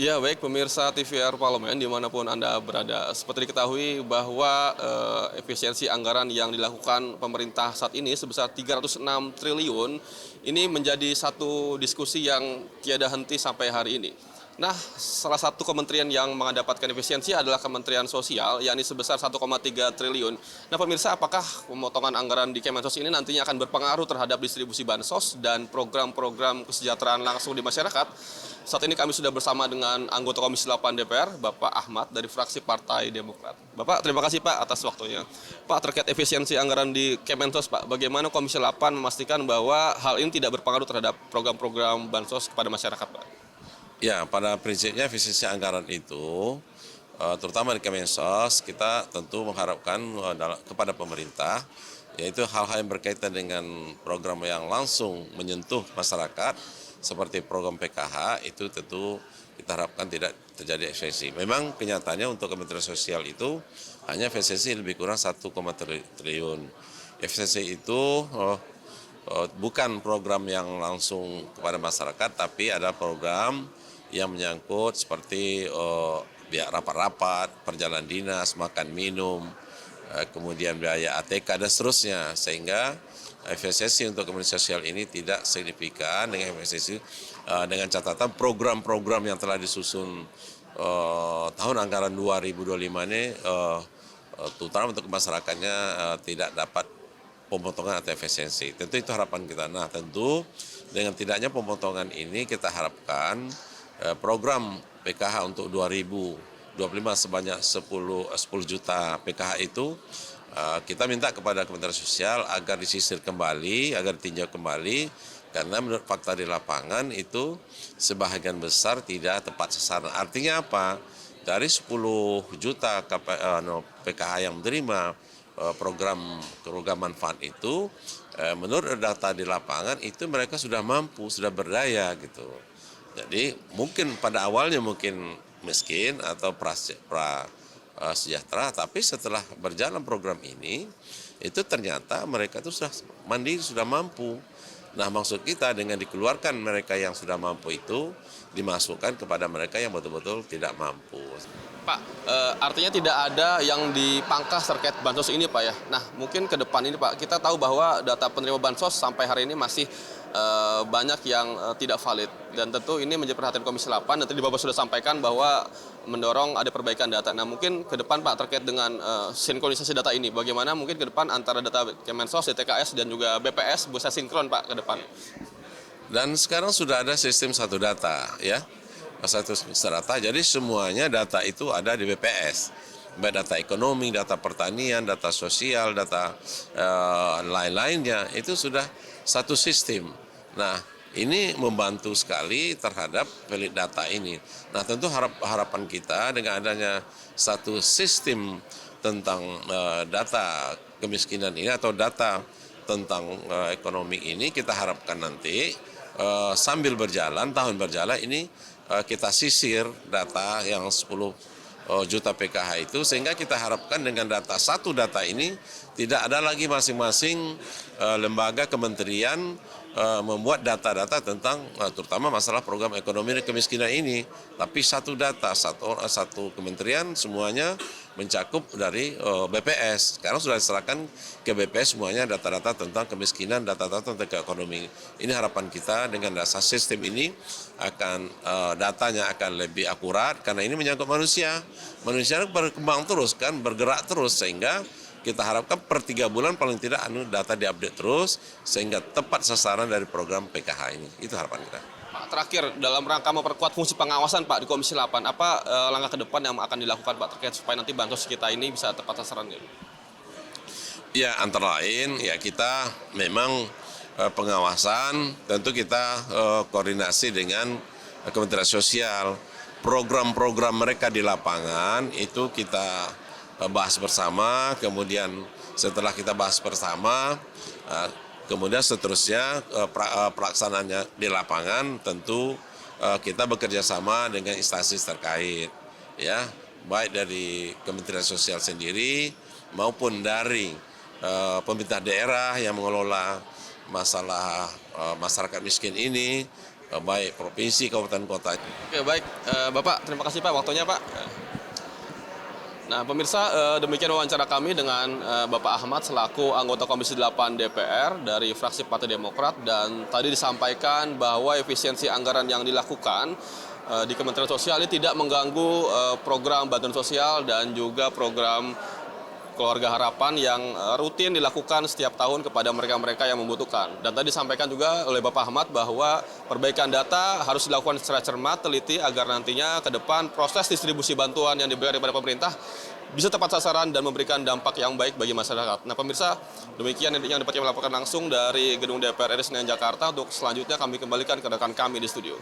Ya baik pemirsa TVR Parlemen dimanapun Anda berada. Seperti diketahui bahwa efisiensi anggaran yang dilakukan pemerintah saat ini sebesar 306 triliun ini menjadi satu diskusi yang tiada henti sampai hari ini. Nah, salah satu kementerian yang mendapatkan efisiensi adalah Kementerian Sosial, yakni sebesar 1,3 triliun. Nah, pemirsa, apakah pemotongan anggaran di Kemensos ini nantinya akan berpengaruh terhadap distribusi bansos dan program-program kesejahteraan langsung di masyarakat? Saat ini kami sudah bersama dengan anggota Komisi 8 DPR, Bapak Ahmad dari fraksi Partai Demokrat. Bapak, terima kasih Pak atas waktunya. Pak, terkait efisiensi anggaran di Kemensos, Pak, bagaimana Komisi 8 memastikan bahwa hal ini tidak berpengaruh terhadap program-program bansos kepada masyarakat, Pak? Ya, pada prinsipnya efisiensi anggaran itu, terutama di Kemensos, kita tentu mengharapkan kepada pemerintah, yaitu hal-hal yang berkaitan dengan program yang langsung menyentuh masyarakat, seperti program PKH, itu tentu kita harapkan tidak terjadi efisiensi. Memang kenyataannya untuk Kementerian Sosial itu hanya efisiensi lebih kurang 1,3 triliun. Efisiensi itu bukan program yang langsung kepada masyarakat, tapi ada program yang menyangkut seperti biaya rapat-rapat, perjalanan dinas, makan minum, kemudian biaya ATK dan seterusnya, sehingga efisiensi untuk Kementerian Sosial ini tidak signifikan dengan efisiensi dengan catatan program-program yang telah disusun tahun anggaran 2025 ini terutama untuk masyarakatnya tidak dapat pemotongan atau efisiensi. Tentu itu harapan kita. Nah, tentu dengan tidaknya pemotongan ini kita harapkan program PKH untuk 2025 sebanyak 10 juta PKH itu kita minta kepada Kementerian Sosial agar disisir kembali, agar ditinjau kembali, karena menurut fakta di lapangan itu sebahagian besar tidak tepat sasaran. Artinya apa? Dari 10 juta PKH yang menerima program manfaat itu, menurut data di lapangan itu mereka sudah mampu, sudah berdaya gitu. Jadi mungkin pada awalnya mungkin miskin atau sejahtera, tapi setelah berjalan program ini, itu ternyata mereka itu sudah mandiri, sudah mampu. Nah, maksud kita dengan dikeluarkan mereka yang sudah mampu itu, dimasukkan kepada mereka yang betul-betul tidak mampu. Pak, artinya tidak ada yang dipangkas terkait bansos ini, Pak ya. Nah, mungkin ke depan ini, Pak, kita tahu bahwa data penerima bansos sampai hari ini masih banyak yang tidak valid. Dan tentu ini menjadi perhatian Komisi 8, dan tadi Bapak sudah sampaikan bahwa mendorong ada perbaikan data. Nah, mungkin ke depan, Pak, terkait dengan sinkronisasi data ini, bagaimana mungkin ke depan antara data Kemensos, DTKS, dan juga BPS bisa sinkron, Pak, ke depan? Dan sekarang sudah ada sistem satu data, ya. Satu data, jadi semuanya data itu ada di BPS. Baik data ekonomi, data pertanian, data sosial, data lain-lainnya, itu sudah satu sistem. Nah, ini membantu sekali terhadap valid data ini. Nah, tentu harapan kita dengan adanya satu sistem tentang data kemiskinan ini atau data tentang ekonomi ini, kita harapkan nanti sambil berjalan, tahun berjalan ini kita sisir data yang 10 juta PKH itu, sehingga kita harapkan dengan satu data ini tidak ada lagi masing-masing lembaga kementerian membuat data-data tentang terutama masalah program ekonomi dan kemiskinan ini, tapi satu data, satu kementerian semuanya mencakup dari BPS. Sekarang sudah diserahkan ke BPS semuanya data-data tentang kemiskinan, data-data tentang ekonomi. Ini harapan kita dengan dasar sistem ini akan datanya akan lebih akurat, karena ini menyangkut manusia. Manusia berkembang terus kan, bergerak terus, sehingga kita harapkan per 3 bulan paling tidak data diupdate terus sehingga tepat sasaran dari program PKH ini. Itu harapan kita. Pak, terakhir, dalam rangka memperkuat fungsi pengawasan, Pak, di Komisi 8, apa langkah ke depan yang akan dilakukan, Pak, terkait supaya nanti bansos kita ini bisa tepat sasaran? Ya, antara lain ya kita memang pengawasan, tentu kita koordinasi dengan Kementerian Sosial. Program-program mereka di lapangan itu kita bahas bersama, kemudian setelah kita bahas bersama, kemudian seterusnya pelaksanaannya di lapangan tentu kita bekerja sama dengan instansi terkait, ya, baik dari Kementerian Sosial sendiri maupun dari pemerintah daerah yang mengelola masalah masyarakat miskin ini, baik provinsi, kabupaten, kota. Oke, baik. Bapak, terima kasih Pak waktunya Pak. Nah, pemirsa, demikian wawancara kami dengan Bapak Ahmad selaku anggota Komisi 8 DPR dari fraksi Partai Demokrat, dan tadi disampaikan bahwa efisiensi anggaran yang dilakukan di Kementerian Sosial ini tidak mengganggu program bantuan sosial dan juga program Keluarga Harapan yang rutin dilakukan setiap tahun kepada mereka-mereka yang membutuhkan. Dan tadi disampaikan juga oleh Bapak Ahmad bahwa perbaikan data harus dilakukan secara cermat, teliti, agar nantinya ke depan proses distribusi bantuan yang diberikan kepada pemerintah bisa tepat sasaran dan memberikan dampak yang baik bagi masyarakat. Nah pemirsa, demikian yang dapat kami laporkan langsung dari Gedung DPR RI Senayan Jakarta. Untuk selanjutnya kami kembalikan ke rekan kami di studio.